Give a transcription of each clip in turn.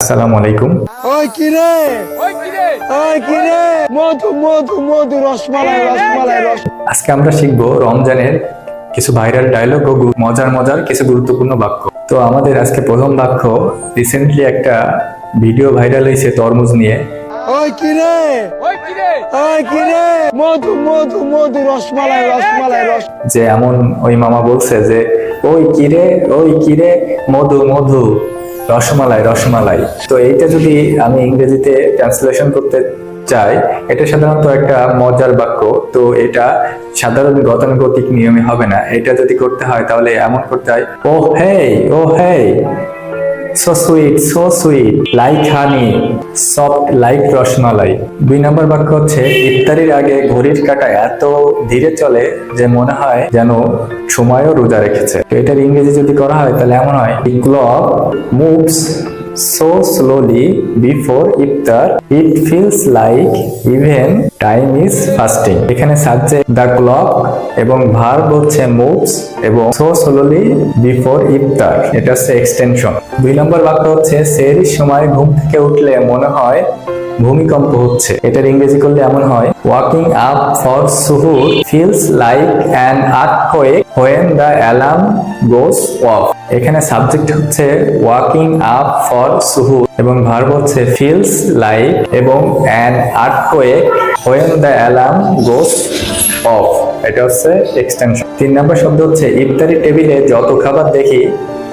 আসসালামু আলাইকুম। ওই কিরে মধু মধু মধু রসমালাই রসমালাই রস। আজকে আমরা শিখবো রমজানের কিছু ভাইরাল ডায়লগ ও মজার মজার কিছু গুরুত্বপূর্ণ বাক্য। তো আমাদের আজকে প্রথম বাক্য, রিসেন্টলি একটা ভিডিও ভাইরাল হয়েছে তরমুজ নিয়ে। ওই কিরে মধু মধু মধু রসমালাই রসমালাই রস। যে এমন ওই মামা বলছে যে ওই কিরে মধু মধু রসমালাই রসমালাই। তো এইটা যদি আমি ইংরেজিতে ট্রান্সলেশন করতে চাই, এটা সাধারণত একটা মজার বাক্য। তো এটা সাধারণ গতানুগতিক নিয়মে হবে না। এটা যদি করতে হয় তাহলে এমন করতে হয়, ও হেই so sweet like honey, soft like rasmalai. 2 নম্বর বাক্য হচ্ছে, ইফতারির আগে ঘড়ির কাঁটা এত ধীরে চলে যে মনে হয় যেন সময়ও রোজা রেখেছে। তো এটার ইংরেজি যদি করা হয় তাহলে এমন হয়, the clock moves so slowly before iftar it feels like even time is fasting। এখানে সাবজেক্ট the clock এবং ভার্ব হচ্ছে moves এবং so slowly before iftar, এটা হচ্ছে এক্সটেনশন। 2 নম্বর বাক্য হচ্ছে, সেহরির সময় ঘুম থেকে উঠলে মনে হয় ভূমিকম্প হচ্ছে। এটার ইংরেজি করলে এমন হয়, waking up for suhoor feels like an earthquake when the alarm goes off. এখানে সাবজেক্ট হচ্ছে ওয়াকিং আপ ফর সুহুর এবং ভার্ব হচ্ছে ফিলস লাইক এবং an earthquake when the alarm goes off, এটা হচ্ছে এক্সটেনশন। 3 নম্বর শব্দ হচ্ছে, ইফতারি টেবিলে যত খাবার দেখি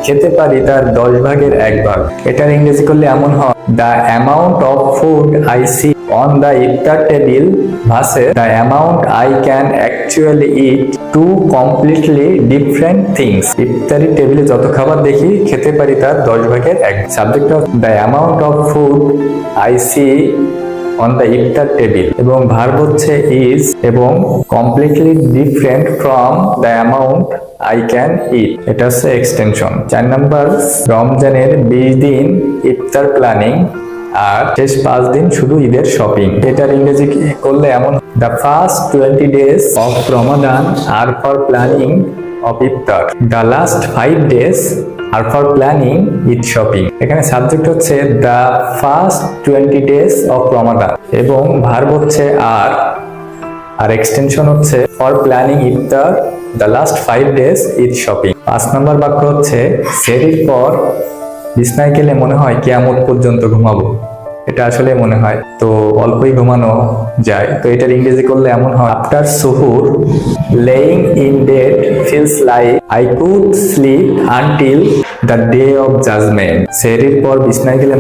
খেতে পারি তার 10 ভাগের 1 ভাগ। এটার ইংরেজি করলে এমন হয়, the amount of food I see on the iftar table versus the amount I can actually eat, two completely different things। ইফতারি টেবিলে যত খাবার দেখি খেতে পারি তার 10 ভাগের 1। Subject of the amount of food I see on the iftar table এবং ভার্ব হচ্ছে is এবং completely different from the amount I can eat, এটা হচ্ছে এক্সটেনশন। 4 নম্বর, রমজানের 20 দিন ইফতার প্ল্যানিং আর শেষ 5 দিন শুধু ঈদের শপিং। এটার ইংরেজি করলে এমন, the first 20 days of Ramadan are for planning of iftar, the last 5 days are for planning Eid shopping। এখানে সাবজেক্ট হচ্ছে the first 20 days of Ramadan এবং ভার্ব হচ্ছে আর এক্সটেনশন হচ্ছে for planning iftar, the last 5 days Eid shopping. 5 নম্বর বাক্য হচ্ছে, সেহরির পর বিছনায় গেলে মনে হয় কিয়ামত পর্যন্ত ঘুমাবো। এটা আসলে মনে হয়, তো অল্পই ঘুমানো যায়। তো এটার ইংরেজি করলে এমন হয়, after suhoor laying in bed feels like I could sleep until the day of judgement. সেহরির পর বিছনায় গেলে